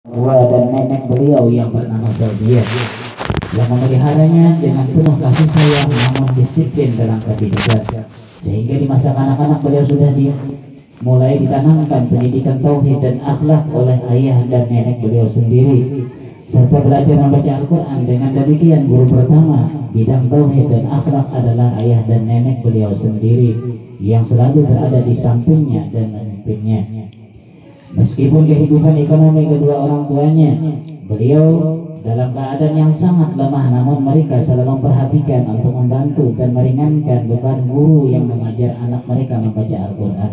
tua dan nenek beliau yang bernama Zaidiyah, yang memeliharanya dengan penuh kasih sayang namun disiplin dalam pendidikan, sehingga di masa kanak-kanak beliau sudah mulai ditanamkan pendidikan tauhid dan akhlak oleh ayah dan nenek beliau sendiri, serta belajar membaca Al-Quran. Dengan demikian guru pertama bidang tauhid dan akhlak adalah ayah dan nenek beliau sendiri yang selalu berada di sampingnya dan memimpinnya. Meskipun kehidupan ekonomi kedua orang tuanya, beliau dalam keadaan yang sangat lemah, namun mereka selalu memperhatikan untuk membantu dan meringankan beban guru yang mengajar anak mereka membaca Al-Quran.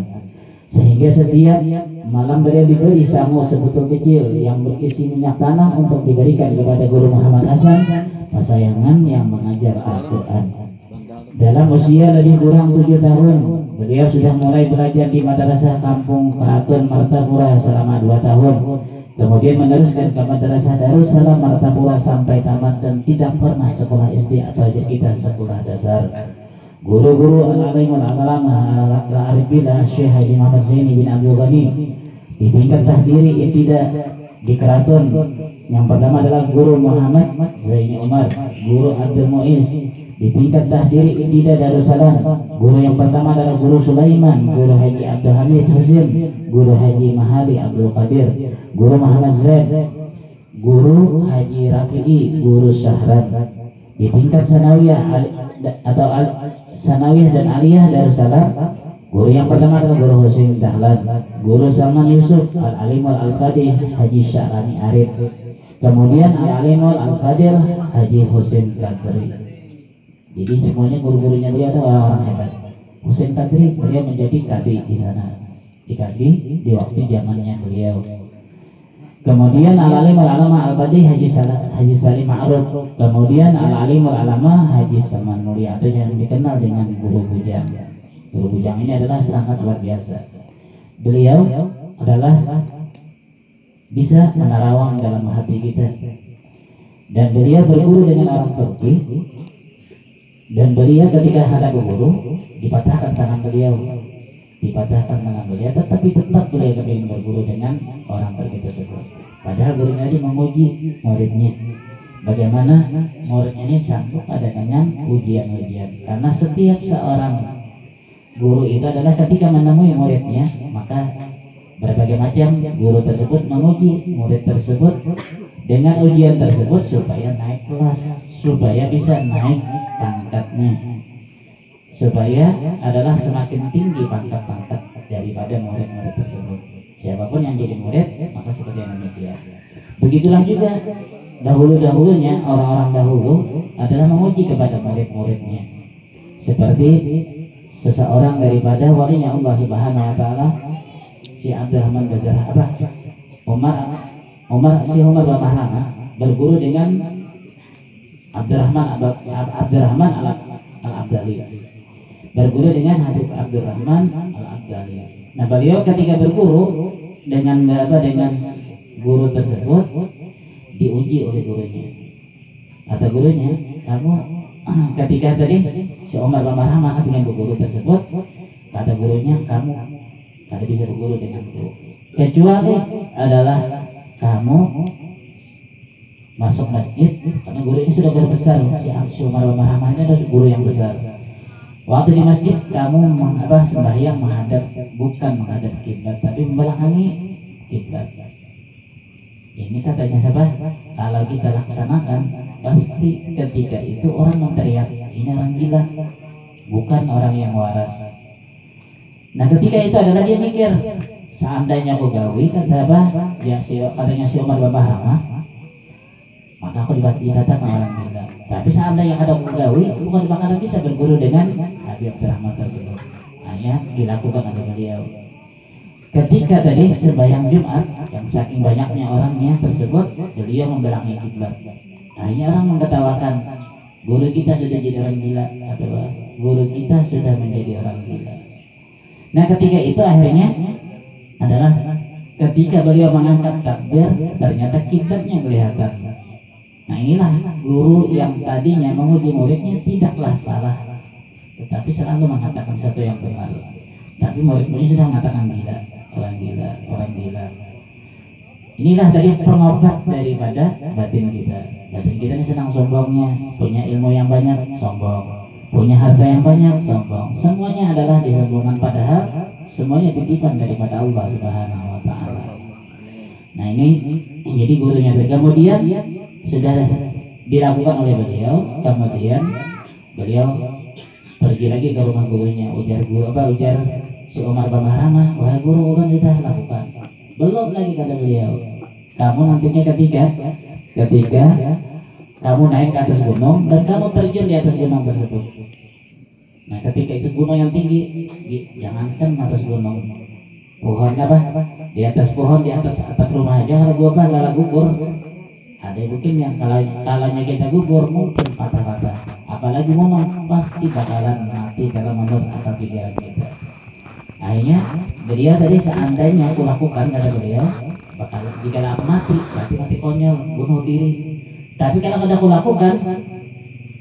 Sehingga setiap malam beliau diberi sangu sebutul kecil yang berisi minyak tanah untuk diberikan kepada guru Muhammad Hasan, pasayangan yang mengajar Al-Quran. Dalam usia lebih kurang 7 tahun, beliau sudah mulai belajar di madrasah kampung Keraton Martapura selama 2 tahun. Kemudian meneruskan ke madrasah Darussalam Martapura sampai tamat dan tidak pernah sekolah SD atau kita sekolah dasar. Guru-guru al-alimul alama al-arifillah Syekh Haji Muhammad Zaini bin Abdul Ghani di tingkat tahdiri ibtida di Keraton. Yang pertama adalah guru Muhammad Zaini Umar, guru Abdul Muiz. Di tingkat tahdiri ibtida Darussalam, guru yang pertama adalah guru Sulaiman, guru Haji Abdul Hamid Husin, guru Haji Mahali Abdul Qadir, guru Muhammad Zaid, guru Haji Rafi'i, guru Syahran. Di tingkat sanawiyah atau sanawiyah dan aliyah Darussalam, guru yang pertama adalah guru Husin Dahlan, guru Salman Yusuf, Al-Alimul Al-Qadih Haji Sya'rani Arif, kemudian Al-Alimul Al-Qadir Haji Husin Qadri. Jadi semuanya guru-gurunya beliau adalah orang-orang hebat. Husin Qadri beliau menjadi kadi di sana, di kadi di waktu zamannya beliau. Kemudian Al-Alim Al-Alama Al-Qadi Haji Salim Ma'ruf, kemudian Al-Alim Al-Alama Haji Saman Mulia, atau yang dikenal dengan Guru Bujang. Guru Bujang ini adalah sangat luar biasa. Beliau adalah bisa menerawang dalam hati kita, dan beliau berguru dengan orang Turki. Dan beliau ketika hadap guru dipatahkan tangan beliau, tetapi tetap beliau ingin berguru dengan orang Turki tersebut. Padahal gurunya ini memuji muridnya. Bagaimana muridnya ini sanggup ada dengan ujian-ujian? Karena setiap seorang guru itu adalah ketika menemui muridnya, maka berbagai macam guru tersebut menguji murid tersebut dengan ujian tersebut supaya naik kelas, supaya bisa naik pangkatnya, supaya adalah semakin tinggi pangkat-pangkat daripada murid-murid tersebut. Siapapun yang jadi murid, maka seperti yang demikian. Begitulah juga dahulu-dahulunya orang-orang dahulu adalah menguji kepada murid-muridnya. Seperti seseorang daripada walinya Allah Subhanahu Wa Taala, si Abdurrahman Bazar Umar bin Mahrama berguru dengan Abdurrahman Al-Abdali, berguru dengan Habib Abdurrahman Al-Abdali. Nah, beliau ketika berguru dengan guru tersebut diuji oleh gurunya. Kata gurunya, kamu ketika tadi si Umar bin Mahrama dengan guru tersebut, kata gurunya, kamu tidak bisa berguru dengan guru, kecuali adalah kamu masuk masjid, karena guru ini sudah berbesar. Si Umar bin Mahrama ini adalah guru yang besar. Waktu di masjid kamu sembahyang bukan menghadap kiblat, tapi membelakangi kiblat. Ini katanya siapa? Kalau kita laksanakan, pasti ketika itu orang menteriak, ini orang gila, bukan orang yang waras. Nah, ketika itu adalah dia mikir, seandainya aku gawi, katanya si Umar bin Mahrama, maka aku dikatakan orang gila. Tapi seandainya ada gawi, aku bukan bakalan bisa berguru dengan Habib Abdurrahman tersebut. Hanya dilakukan oleh beliau. Ketika tadi sembahyang Jumat, yang saking banyaknya orangnya tersebut, beliau membelangi kiblat. Akhirnya orang mengetawakan, guru kita sudah jadi orang gila, atau guru kita sudah menjadi orang gila. Nah, ketika itu akhirnya adalah ketika beliau mengangkat takbir, ternyata kiblatnya kelihatan. Nah, inilah guru yang tadinya menguji muridnya tidaklah salah, tetapi selalu mengatakan satu yang benar. Tapi murid-muridnya sudah mengatakan gila, orang gila, orang gila. Inilah tadi pengobat daripada batin kita. Batin kita ini senang sombongnya, punya ilmu yang banyak, sombong, punya harta yang banyak, sombong. Semuanya adalah disombongkan, padahal semuanya titipan daripada Allah Subhanahu wa Ta'ala. Nah ini jadi gurunya. Kemudian sudah dilakukan oleh beliau, kemudian beliau pergi lagi ke rumah gurunya. Ujar si Umar Bamahramah, wahai guru, kan sudah lakukan. Belum lagi, kata beliau, kamu nantinya ketika kamu naik ke atas gunung dan kamu terjun di atas gunung tersebut. Nah ketika itu gunung yang tinggi, jangankan atas gunung, pohon apa? Di atas pohon, di atas atap rumah aja kalau gua lala gugur. Ada mungkin yang kalanya kita gugur mungkin patah-patah. Apalagi gunung, pasti bakalan mati kalau menurut akal pikiran kita. Akhirnya beliau tadi, seandainya aku lakukan, kata beliau, bakal jika aku mati, berarti mati konyol, bunuh diri. Tapi kalau aku lakukan,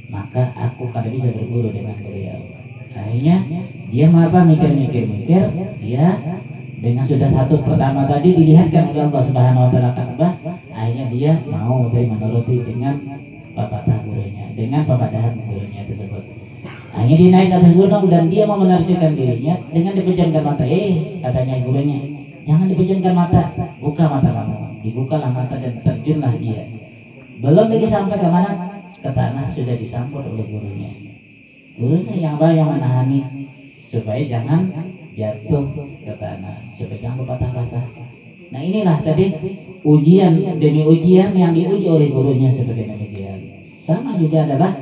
maka aku kada bisa berguru dengan beliau. Akhirnya dia mikir, dia dengan sudah satu pertama tadi dilihatkan oleh Allah Subhanahu wa Ta'ala Ka'bah, akhirnya dia mau dari menuruti dengan pepatah gurunya, dengan pepadahan gurunya tersebut. Akhirnya dia naik ke atas gunung dan dia mau menerjunkan dirinya dengan dipejamkan mata. Katanya gurunya, jangan dipejamkan mata, buka mata kamu. Dibukalah mata dan terjunlah dia. Belum lagi sampai ke mana? Ke tanah, sudah disambut oleh gurunya. Gurunya yang menahani supaya jangan jatuh ke tanah, supaya jangan patah-patah. Nah inilah tadi ujian demi ujian yang diuji oleh gurunya seperti demikian. Sama juga adalah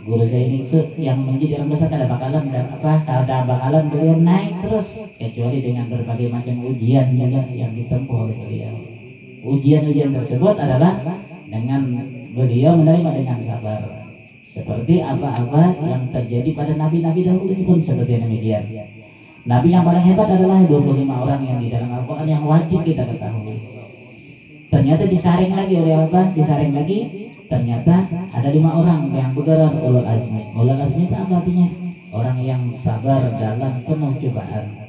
guru saya ini tuh yang menjadi orang besar, kada bakalan beliau naik terus, kecuali dengan berbagai macam ujian yang ditempuh oleh beliau. Ujian-ujian tersebut adalah dengan beliau menerima dengan sabar, seperti apa-apa yang terjadi pada nabi-nabi dahulu pun seperti demikian. Nabi yang paling hebat adalah 25 orang yang di dalam Al-Quran yang wajib kita ketahui. Ternyata disaring lagi, ternyata ada 5 orang yang bergerak ulul azmi. Ulul azmi itu apa artinya? Orang yang sabar dalam penuh cobaan.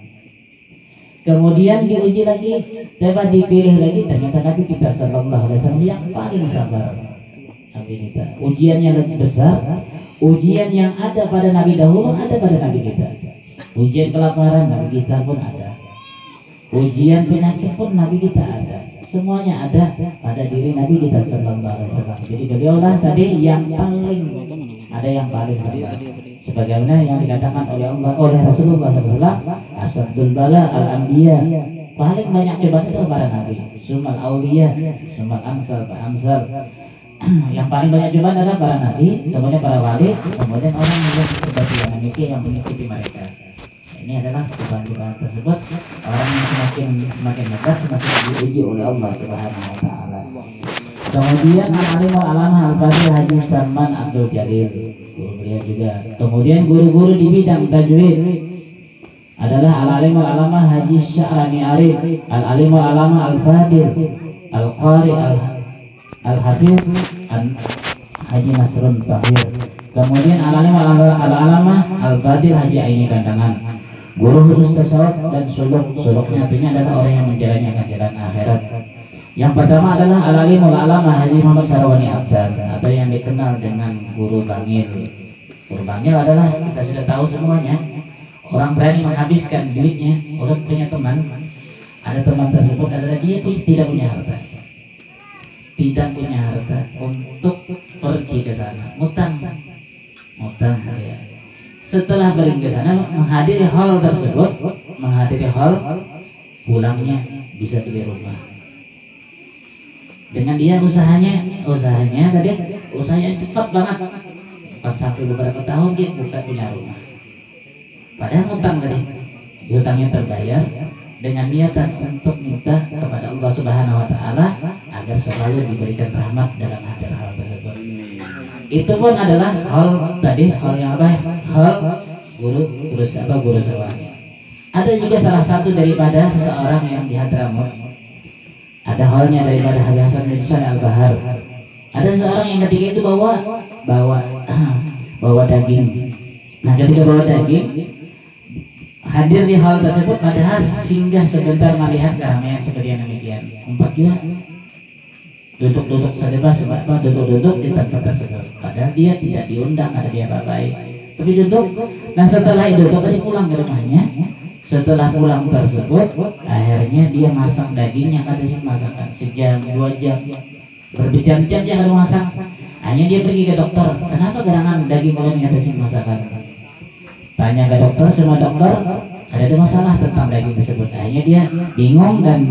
Kemudian diuji lagi, dapat dipilih lagi, ternyata Nabi kita Sallallahu Alaihi Wasallam yang paling sabar. Nabi kita, ujiannya lebih besar. Ujian yang ada pada Nabi dahulu ada pada Nabi kita. Ujian kelaparan Nabi kita pun ada. Ujian penyakit pun Nabi kita ada. Semuanya ada pada diri Nabi kita Sallallahu Alaihi Wasallam. Jadi beliaulah tadi yang paling, ada yang paling sabar. Sebagaimana yang dikatakan oleh Rasulullah SAW, asadul bala al-anbiya, paling banyak cobaan itu para Nabi. Sumal auliya, sumal amsal, yang paling banyak cobaan adalah para Nabi, kemudian para wali, kemudian orang yang seperti yang mengikuti mereka. Ini adalah cobaan-cobaan tersebut. Orang yang semakin hebat, semakin diuji oleh Allah Subhanahu wa Ta'ala. Kemudian Al-Alim Al-Alamah Al-Fadhil Haji Salman Abdul Jalil, guru beliau juga. Kemudian guru-guru di bidang tajwid adalah Al-Alim Al-Alamah Haji Sya'rani Arif, Al-Alim Al-Alamah Al-Fadhil Al-Qari Al-Hafiz Haji Nasrun Tahir. Kemudian Al-Alim Al-Alamah Al-Fadhil Haji Aini Kandangan, guru khusus tasawuf dan suluk. Suluknya artinya adalah orang yang menjalani jalan akhirat. Yang pertama adalah Al-Alimul Alamah Haji Muhammad Sarwani Abdan, atau yang dikenal dengan Guru Bangil. Guru Bangil adalah, kita sudah tahu semuanya, orang berani menghabiskan duitnya. Orang punya teman, ada teman tersebut adalah dia tidak punya harta untuk pergi ke sana, ngutang ya. Setelah pergi ke sana, menghadiri hal tersebut, pulangnya bisa beli rumah. Dengan dia usahanya cepat banget, sampai beberapa tahun dia bukan punya rumah. Padahal ngutang tadi, hutangnya terbayar dengan niatan untuk minta kepada Allah Subhanahu Wa Ta'ala agar selalu diberikan rahmat dalam hal tersebut. Itu pun adalah hal yang apa? Hal guru sawahnya. Ada juga salah satu daripada seseorang yang di Hadramut. Ada halnya daripada Habib Hasan bin Husain Al-Bahar. Ada seorang yang ketika itu bawa daging. Nah ketika bawa daging, hadir di hal tersebut padahal singgah sebentar melihat keramaian seperti yang demikian. Empat juga duduk-duduk saja sebab duduk-duduk di tempat tersebut padahal dia tidak diundang, ada dia baik tapi duduk. Dan setelah itu tadi pulang ke rumahnya, setelah pulang tersebut akhirnya dia masang dagingnya, kata si masakan sejam 2 jam berjam-jam dia kalau masak. Akhirnya dia pergi ke dokter, kenapa gerangan daging mulai kata si masakan. Tanya ke dokter, semua dokter ada masalah tentang daging tersebut. Akhirnya dia bingung dan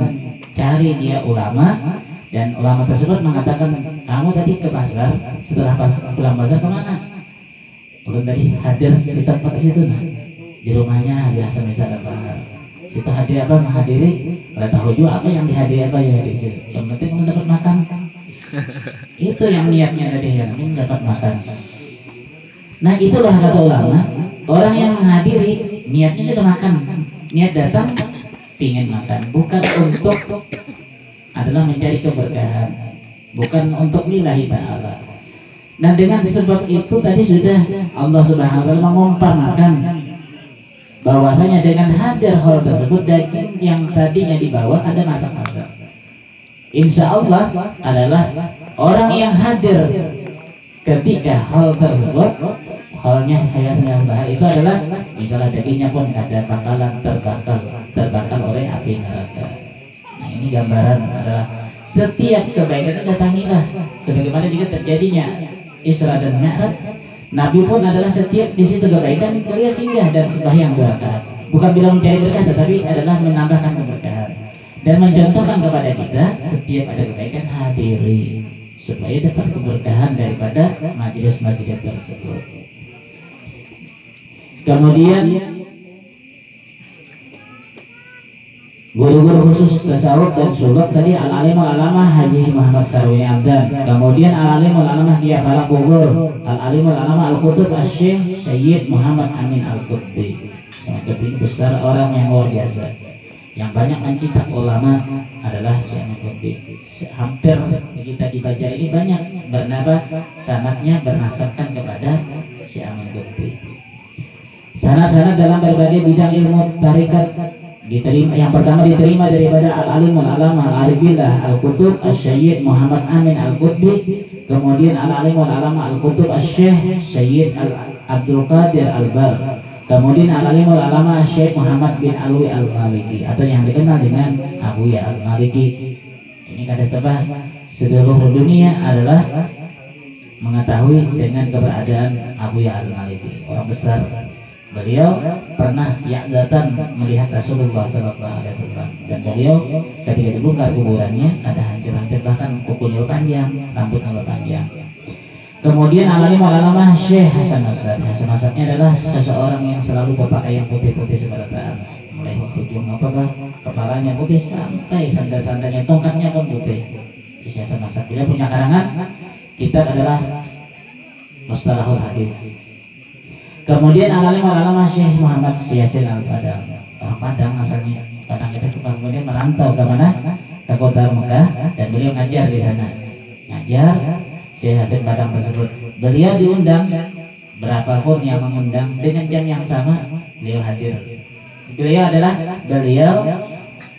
cari dia ulama. Dan ulama tersebut mengatakan, kamu tadi ke pasar, setelah pulang pasar kemana? Ulun tadi hadir di tempat situ, nah. Di rumahnya biasa misalnya situ hadir apa, menghadiri, pada tahu juga apa yang dihadiri apa ya di situ. Yang penting kamu dapat makan. Itu yang niatnya tadi, yang ingin dapat makan. Nah itulah kata ulama, orang yang menghadiri niatnya sudah makan, niat datang pingin makan, bukan untuk adalah mencari keberkahan, bukan untuk lillahi ta'ala. Nah dengan sebab itu tadi sudah Allah Subhanahu wa ta'ala mengumpamakan bahwasanya dengan hadir hal tersebut daging yang tadinya dibawa ada masak-masak. Insya Allah adalah orang yang hadir ketika hal tersebut, halnya saya bahas itu adalah misalnya dagingnya pun ada bakalan terbakar oleh api neraka. Nah ini gambaran adalah setiap kebaikan itu datangilah, sebagaimana juga terjadinya Isra dan Mi'raj. Nabi pun adalah setiap di situ kebaikan beliau singgah dan sembahyang 2 rakaat, bukan bilang mencari berkah tetapi adalah menambahkan keberkahan dan mencontohkan kepada kita setiap ada kebaikan hadiri supaya dapat keberkahan daripada majelis-majelis tersebut. Kemudian guru-guru khusus tasawuf dan suluk tadi al-alim al-alamah Haji Muhammad Sarwini Abdan, kemudian al-alim al-alamah Kiai Falak Bogor, al-alim al-alamah al-Qutub Asy-Syaikh Sayyid Muhammad Amin Al-Qutbi. Sangat ini besar, orang yang luar biasa, yang banyak mencinta ulama adalah Syekh Al-Qutbi. Hampir kita dibaca ini banyak bernama sanadnya bernasabkan kepada Syekh Al-Qutbi. Sanad-sanad dalam berbagai bidang ilmu tarikat diterima. Yang pertama diterima daripada al-alim al-alamah al-arifillah al-Qutub Asy-Syaikh Muhammad Amin Al-Qutbi, kemudian al-alim al-alamah al-Qutub Asy-Syaikh Sayyid Abdul Qadir Al-Bar, kemudian al-alim al-alamah Syekh Muhammad bin Alwi Al-Maliki atau yang dikenal dengan Abuya Al-Maliki. Ini kata sebab seluruh dunia adalah mengetahui dengan keberadaan Abuya Al-Maliki, orang besar. Beliau pernah datang melihat Rasulullah SAW dan beliau ketika dibongkar kuburannya ada hancur-hancur, bahkan kukunya panjang, rambutnya panjang. Kemudian al-alim al-alamah Syekh Hasan Asad. Hasan Asadnya adalah seseorang yang selalu berpakaian putih-putih seperti mulai ujung kepalanya putih sampai sandal-sandalnya, tongkatnya pun putih. Syekh Hasan Asad dia punya karangan kitab adalah Mustalahul Hadis. Kemudian al-alim al-alamah Syekh Muhammad Yasin Al-Padang, orang Padang asalnya. Padang itu kemudian merantau ke mana? Ke kota Mekah dan beliau ngajar di sana. Ngajar Syekh Hasan Padang tersebut. Beliau diundang, berapapun yang mengundang dengan jam yang sama beliau hadir. Beliau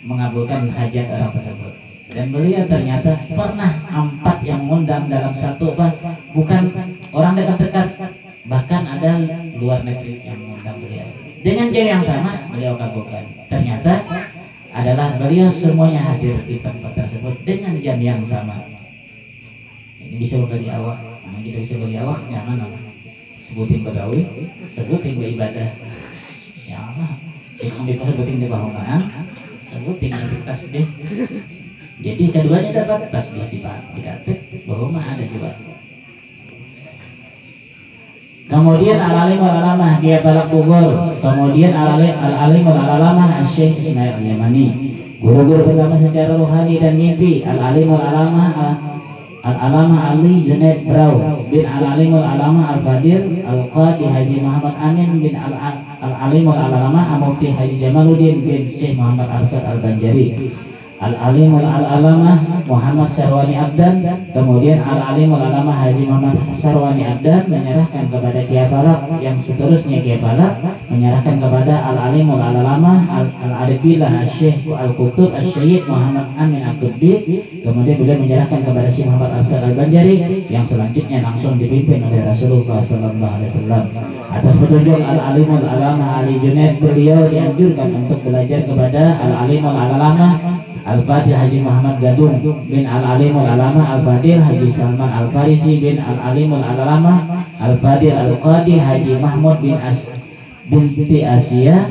mengabulkan hajat orang tersebut. Dan beliau ternyata pernah 4 yang mengundang dalam satu, bukan orang dekat-dekat, bahkan ada luar negeri yang mengundang beliau dengan jam yang sama beliau kabulkan. Ternyata adalah beliau semuanya hadir di tempat tersebut dengan jam yang sama. Ini bisa bagi awak, kita bisa bagi awak nyaman sebutin bagawi, sebutin beribadah ya apa sih, sebutin di bahumaan, sebutin di tasbih. Jadi keduanya dapat tasbih dikatik, bahuma ada juga. Kemudian al-alim al-alamah Kiai Falak Bogor, kemudian al-alim al-alamah Syekh Ismail Al-Yamani. Guru-guru pertama secara rohani dan mimpi al-alim al-alamah al-alamah Ali Junaid Brau bin al-alim al-alamah Al-Fadil Al-Qadi Haji Muhammad Amin bin al-alim al-alamah Mufti Haji Jamaluddin bin Syekh Muhammad Arsad Al-Banjari. Al-Alimul Al-Alamah Muhammad Sarwani Abdan, kemudian Al-Alimul Alamah Haji Muhammad Sarwani Abdan menyerahkan kepada Kiai Balak, yang seterusnya Kiai Balak menyerahkan kepada Al-Alimul Al-Alamah Al-Arifillah Syekh Al-Qutub Syekh Muhammad Amin Al-Qutbi, kemudian beliau menyerahkan kepada Syekh Muhammad Arsad Al-Banjari, yang selanjutnya langsung dipimpin oleh Rasulullah Sallallahu Alaihi Wasallam. Atas petunjuk Al-Alimul Alamah Ali Junaid, beliau dianjurkan untuk belajar kepada Al-Alimul Alamah Al-Fadil Haji Muhammad Gadung bin Al-Alimul Alamah Al-Fadil Haji Salman Al-Farisi bin Al-Alimul Alamah Al-Fadil Al-Qadi Haji Mahmud binti Asia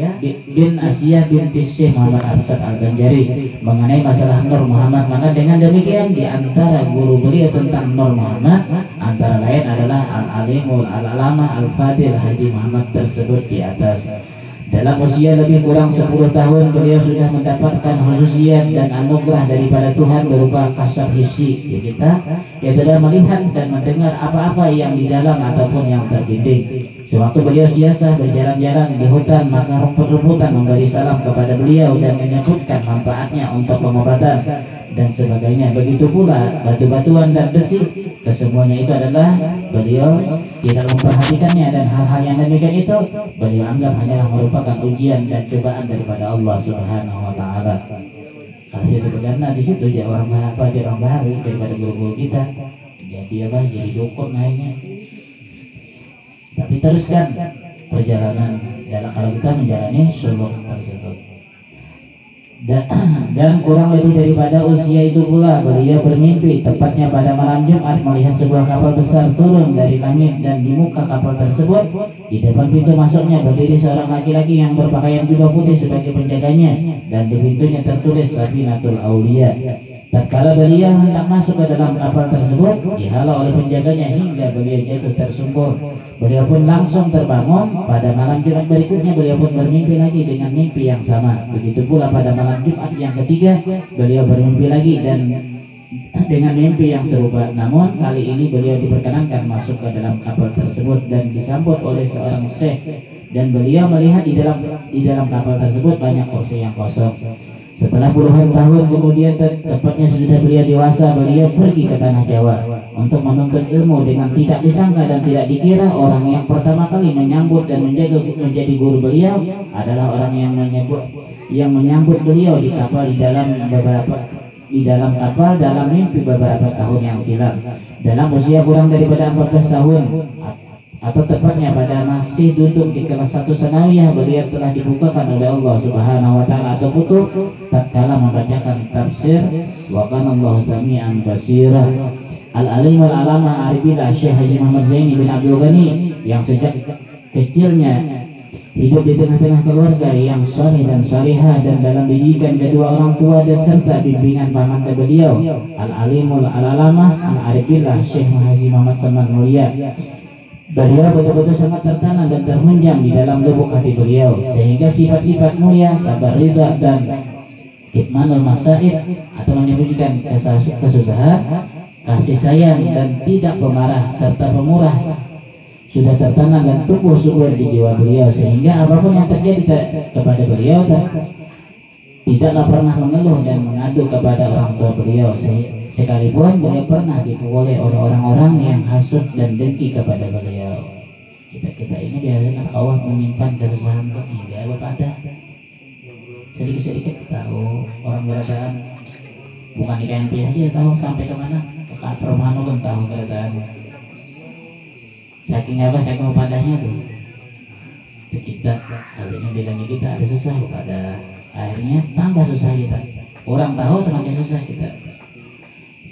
binti Syekh Muhammad Arsad Al-Banjari mengenai masalah Nur Muhammad. Maka dengan demikian di antara guru beliau tentang Nur Muhammad antara lain adalah Al-Alimul Alamah Al-Fadil Haji Muhammad tersebut di atas. Dalam usia lebih kurang 10 tahun beliau sudah mendapatkan khususiat dan anugerah daripada Tuhan berupa kasar hissi ya kita, yaitu dalam melihat dan mendengar apa-apa yang di dalam ataupun yang terdinding. Sewaktu beliau siasah berjalan-jalan di hutan, maka rumput-rumputan memberi salam kepada beliau dan menyebutkan manfaatnya untuk pengobatan dan sebagainya. Begitu pula batu-batuan dan besi, kesemuanya itu adalah beliau tidak memperhatikannya, dan hal-hal yang demikian itu beliau anggap hanyalah merupakan ujian dan cobaan daripada Allah Subhanahu wa taala. Kalau situ karena di situ ya orang apa di orang bahari daripada guru-guru kita. Jadi apa? Jadi dukun akhirnya. Tapi teruskan perjalanan dalam kalau kita menjalani suluk tersebut. Dan kurang lebih daripada usia itu pula beliau bermimpi, tepatnya pada malam Jumat, melihat sebuah kapal besar turun dari langit, dan di muka kapal tersebut di depan pintu masuknya berdiri seorang laki-laki yang berpakaian jubah putih sebagai penjaganya, dan di pintunya tertulis Safinatul Aulia. Tatkala beliau hendak masuk ke dalam kapal tersebut, dihalau oleh penjaganya hingga beliau jatuh tersungkur. Beliau pun langsung terbangun. Pada malam Jumat berikutnya beliau pun bermimpi lagi dengan mimpi yang sama. Begitu pula pada malam Jumat yang ketiga beliau bermimpi lagi dan dengan mimpi yang serupa. Namun kali ini beliau diperkenankan masuk ke dalam kapal tersebut dan disambut oleh seorang syekh, dan beliau melihat di dalam kapal tersebut banyak kursi yang kosong. Setelah puluhan tahun kemudian, tepatnya sudah beliau dewasa, beliau pergi ke tanah Jawa untuk menuntut ilmu. Dengan tidak disangka dan tidak dikira, orang yang pertama kali menyambut dan menjadi guru beliau adalah orang yang menyambut beliau di kapal di dalam kapal dalam mimpi beberapa tahun yang silam. Dalam usia kurang daripada 14 tahun, atau tepatnya pada masih duduk di kelas 1 sanawiyah, beliau telah dibukakan oleh Allah Subhanahu wa taala atau kutub tatkala membacakan tafsir wa kana Allahu sami'an basira. Al-Alim Al-Alamah Arifillah Syekh Haji Muhammad Zaini bin Abdul Ghani, yang sejak kecilnya hidup di tengah-tengah keluarga yang saleh dan salihah, dan dalam didikan kedua orang tua dan serta bimbingan paman beliau Al-Alimul Al-Alamah Al-Arifillah Syekh Haji Muhammad Saman Mulia, beliau betul-betul sangat tertanam dan terhunjam di dalam lubuk hati beliau, sehingga sifat-sifat mulia, sabar, ridha, dan kitmanul masaib atau menyembunyikan kesusahan, kasih sayang, dan tidak pemarah serta pemurah sudah tertanam dan tumbuh subur di jiwa beliau, sehingga apapun yang terjadi kepada beliau tidaklah pernah mengeluh dan mengadu kepada orang tua beliau, sekalipun beliau pernah dipukuli oleh orang-orang yang hasut dan dengki kepada beliau. Kita ini biasanya Allah menyimpan kesusahan hingga ada sedikit-sedikit tahu orang berataan, bukan di KNP aja tahu sampai kemana, ke perumahan pun tahu berataan. Saking apa, saking padahnya tuh kita hal ini bilangnya kita ada susah, pada akhirnya tambah susah kita. Orang tahu semakin susah kita.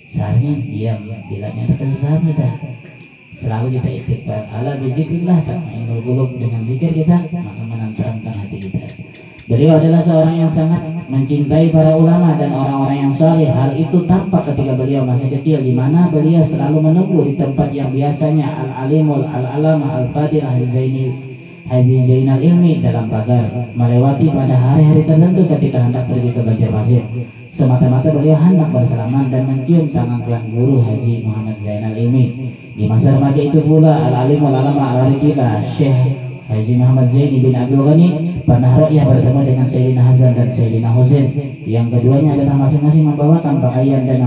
Seharusnya diam, bila nyata kesusahan sudah selalu kita istighfar. Ala bizikrillah tatma'innul qulub, dengan zikir kita maka menenteramkan hati kita. Beliau adalah seorang yang sangat mencintai para ulama dan orang-orang yang saleh. Hal itu tampak ketika beliau masih kecil, di mana beliau selalu menunggu di tempat yang biasanya Al-Alimul Al-Alamah Al-Fadil Haji Zainal Ilmi dalam pagar, melewati pada hari-hari tertentu ketika hendak pergi ke Banjarmasin. Semata-mata beliau hendak bersalaman dan mencium tangan tuan guru Haji Muhammad Zainal Ilmi. Di masa remaja itu pula Al-Alimul Alamah Al-Arifillah Syekh Haji Muhammad Zaini bin Abdul Ghani pernah ru'yah bertemu dengan Sayyidina Hasan dan Sayyidina Husain, yang keduanya adalah masing-masing membawakan pakaian dan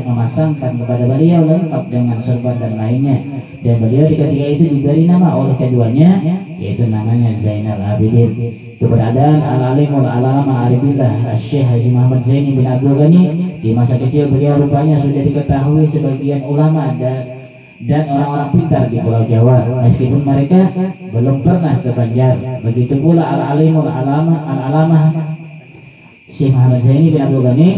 memasangkan kepada beliau lengkap dengan serban dan lainnya, dan beliau di ketika itu diberi nama oleh keduanya, yaitu namanya Zainal Abidin. Keberadaan Al-Alimul Alama Aribillah Syekh Haji Muhammad Zaini bin Abdul Ghani di masa kecil beliau rupanya sudah diketahui sebagian ulama dan orang-orang pintar di Pulau Jawa, meskipun mereka belum pernah ke Banjar. Begitu pula Al-Alimul Alama Syekh Muhammad Zaini bin Abdul Ghani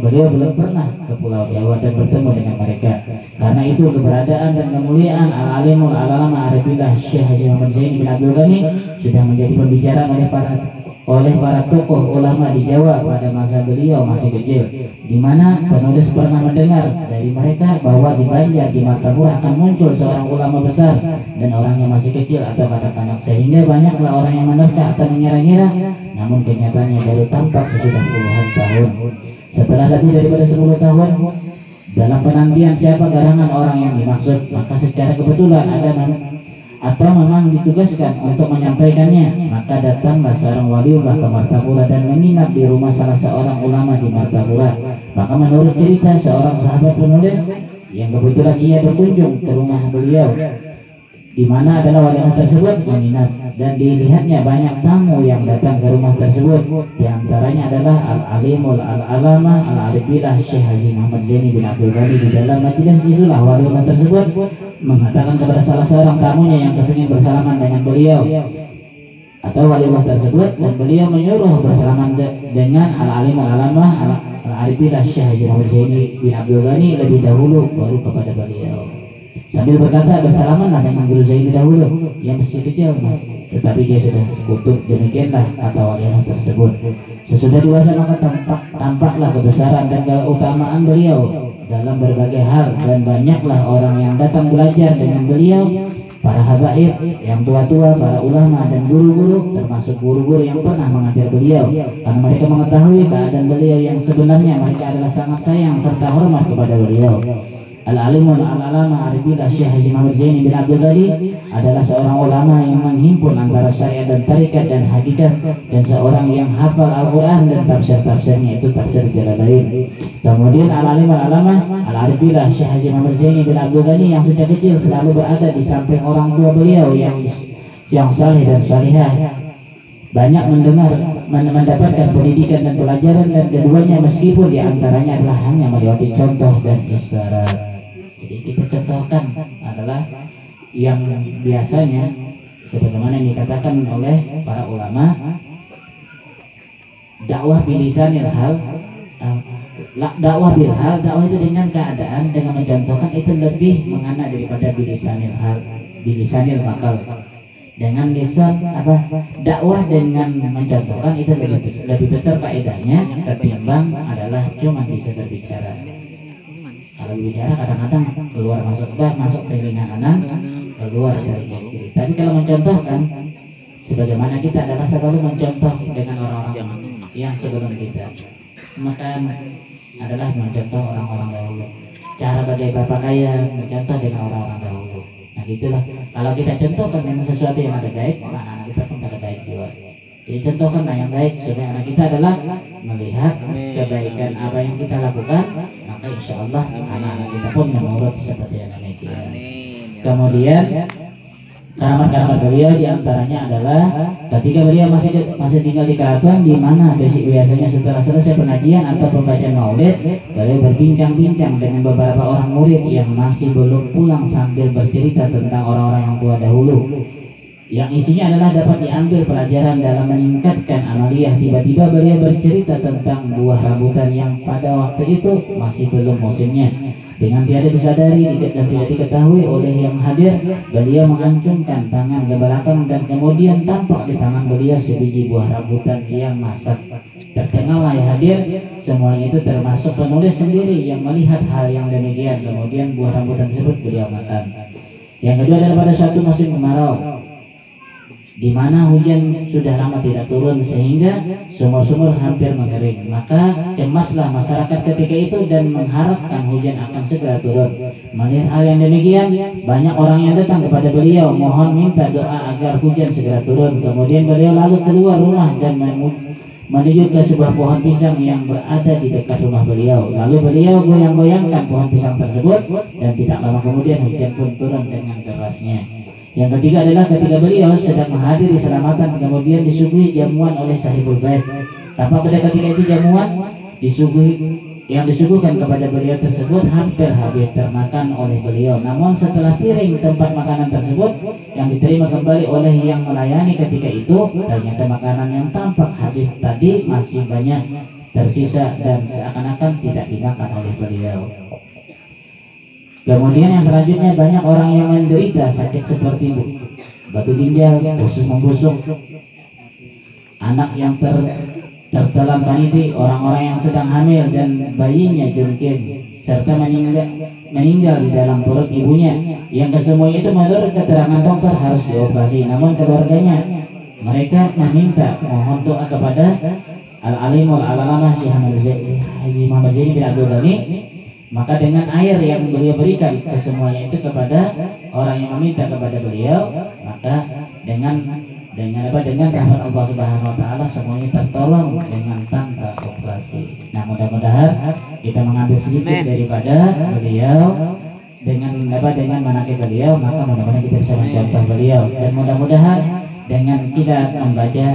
beliau belum pernah ke Pulau Jawa dan bertemu dengan mereka. Karena itu keberadaan dan kemuliaan Al-Alimul Alama Aribillah Syekh Haji Muhammad Zaini bin Abdul Ghani sudah menjadi pembicaraan oleh para tokoh ulama di Jawa pada masa beliau masih kecil, di mana penulis pernah mendengar dari mereka bahwa di Banjar di Martapura akan muncul seorang ulama besar dan orangnya masih kecil atau kanak-kanak, sehingga banyaklah orang yang menerka atau mengira-ngira, namun kenyataannya baru tampak sesudah puluhan tahun. Setelah lebih daripada 10 tahun dalam penantian siapa garangan orang yang dimaksud, maka secara kebetulan ada atau memang ditugaskan untuk menyampaikannya, maka datanglah seorang waliullah ke Martapura dan menginap di rumah salah seorang ulama di Martapura. Maka menurut cerita seorang sahabat penulis yang kebetulan ia berkunjung ke rumah beliau, di mana adalah waliullah tersebut menginap, dan dilihatnya banyak tamu yang datang ke rumah tersebut. Di antaranya adalah Al-Alimul Al-Alama Al-Aribillah Syekh Haji Muhammad Zaini bin Abdul Ghani. Di dalam majelis itulah waliullah tersebut mengatakan kepada salah seorang tamunya yang kepingin bersalaman dengan beliau atau waliullah tersebut, dan beliau menyuruh bersalaman dengan Al-Alimul Alama Al-Aribillah Syekh Haji Muhammad Zaini bin Abdul Ghani lebih dahulu, baru kepada beliau, sambil berkata, bersalamanlah dengan guru Zaini dahulu yang masih kecil mas, tetapi dia sudah kutub. Demikianlah kata waliullah tersebut. Sesudah dewasa maka tampaklah kebesaran dan keutamaan beliau dalam berbagai hal, dan banyaklah orang yang datang belajar dengan beliau, para habaib yang tua-tua, para ulama dan guru-guru, termasuk guru-guru yang pernah mengajar beliau, karena mereka mengetahui keadaan beliau yang sebenarnya. Mereka adalah sangat sayang serta hormat kepada beliau. Al-Alimul Al-Alama Aribillah Syekh Haji Muhammad Zaini bin Abdul Ghani adalah seorang ulama yang menghimpun antara syariat dan tarikat dan hakikat, dan seorang yang hafal Al-Quran dan tafsir-tafsirnya, itu tafsir Jalalain. Kemudian Al-Alimul Alama Al-Aribillah Syekh Haji Muhammad Zaini bin Abdul Ghani yang sejak kecil selalu berada di samping orang tua beliau yang saleh dan salihah, banyak mendapatkan pendidikan dan pelajaran, dan keduanya meskipun diantaranya adalah hanya melewati contoh dan isyarat. Jadi kita contohkan adalah yang biasanya sebagaimana yang dikatakan oleh para ulama, dakwah bilisanil hal, dakwah bil hal, dakwah itu dengan keadaan, dengan mencontohkan itu lebih mengena daripada bilisanil hal, bilisanil makal. Dengan lisan dakwah dengan mencontohkan itu lebih besar faedahnya ketimbang adalah cuma bisa berbicara. Kalau bicara kadang-kadang keluar masuk telinga kanan, keluar dari kiri. Tapi kalau mencontohkan, sebagaimana kita adalah selalu mencontoh dengan orang-orang yang sebelum kita, maka adalah mencontoh orang-orang dahulu. Cara bagi bapak kaya mencontoh dengan orang-orang dahulu. Nah gitulah. Kalau kita contohkan dengan sesuatu yang ada baik, maka anak kita pun ada baik juga. Jadi contohkanlah yang baik supaya anak kita adalah melihat kebaikan apa yang kita lakukan, maka insya Allah anak-anak kita pun menurut seperti yang demikian. Kemudian keramat-keramat beliau diantaranya adalah ketika beliau masih tinggal di Keraton, di mana biasanya setelah selesai pengajian atau pembacaan maulid, beliau berbincang-bincang dengan beberapa orang murid yang masih belum pulang sambil bercerita tentang orang-orang yang tua dahulu, yang isinya adalah dapat diambil pelajaran dalam meningkatkan amaliyah. Tiba-tiba beliau bercerita tentang buah rambutan yang pada waktu itu masih belum musimnya. Dengan tiada disadari dan tidak diketahui oleh yang hadir, beliau mengancungkan tangan ke belakang dan kemudian tampak di tangan beliau sebiji buah rambutan yang masak. Terkenallah yang hadir, semuanya itu termasuk penulis sendiri yang melihat hal yang demikian. Kemudian buah rambutan tersebut beliau makan. Yang kedua adalah pada suatu musim kemarau, di mana hujan sudah lama tidak turun sehingga sumur-sumur hampir mengering. Maka cemaslah masyarakat ketika itu dan mengharapkan hujan akan segera turun. Melihat hal yang demikian, banyak orang yang datang kepada beliau mohon minta doa agar hujan segera turun. Kemudian beliau lalu keluar rumah dan menuju ke sebuah pohon pisang yang berada di dekat rumah beliau. Lalu beliau goyang-goyangkan pohon pisang tersebut dan tidak lama kemudian hujan pun turun dengan derasnya. Yang ketiga adalah ketika beliau sedang menghadiri selamatan, kemudian disuguhi jamuan oleh sahibul bait. Tampak pada ketika itu jamuan yang disuguhkan kepada beliau tersebut hampir habis termakan oleh beliau. Namun setelah piring tempat makanan tersebut yang diterima kembali oleh yang melayani ketika itu, ternyata makanan yang tampak habis tadi masih banyak tersisa dan seakan-akan tidak dimakan oleh beliau. Kemudian yang selanjutnya, banyak orang yang menderita sakit seperti batu ginjal, usus membusuk, anak yang tertelan paniti, orang-orang yang sedang hamil dan bayinya jungkir, serta meninggal di dalam perut ibunya, yang kesemua itu menurut keterangan dokter harus dioperasi. Namun keluarganya mereka meminta mohon doa kepada Al-Alim Al-Alamah Syekh Muhammad Zaini bin Abdul Ghani. Maka dengan air yang beliau berikan kesemuanya itu kepada orang yang meminta kepada beliau, maka dengan rahmat Allah Subhanahu wa taala semuanya tertolong dengan tanpa operasi. Nah, mudah-mudahan kita mengambil sedikit daripada beliau dengan manakib beliau, maka mudah-mudahan kita bisa mencontoh beliau, dan mudah-mudahan dengan kita membaca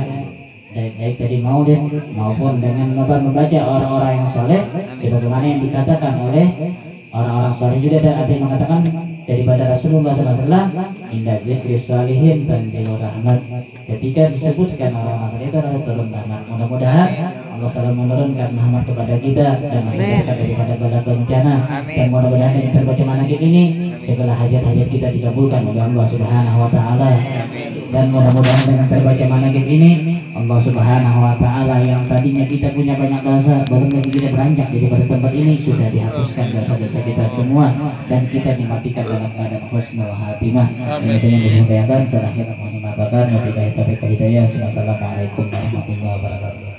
baik dari maulid maupun dengan membaca orang-orang yang soleh sebagaimana yang dikatakan oleh orang-orang soleh juga, dan ada yang mengatakan daripada Rasulullah SAW, inda dzikri sholihin tanzilur rahmat, ketika disebutkan orang-orang soleh itu adalah turun rahmat. Mudah-mudahan Allah selalu menurunkan rahmat kepada kita dan menghindarkan daripada bala bencana, dan mudah-mudahan dengan terbaca manaqib ini segala hajat-hajat kita dikabulkan oleh Allah Subhanahu wa taala, dan mudah-mudahan dengan terbaca manaqib ini Allah Subhanahu wa taala yang tadinya kita punya banyak dosa, belum lagi kita beranjak daripada tempat ini, sudah dihapuskan dosa-dosa kita semua dan kita dimatikan dalam keadaan husnul khatimah. Ini saya yang disampaikan, saya mohon maaf. Wabillahi taufiq wal hidayah. Wassalamualaikum warahmatullahi wabarakatuh.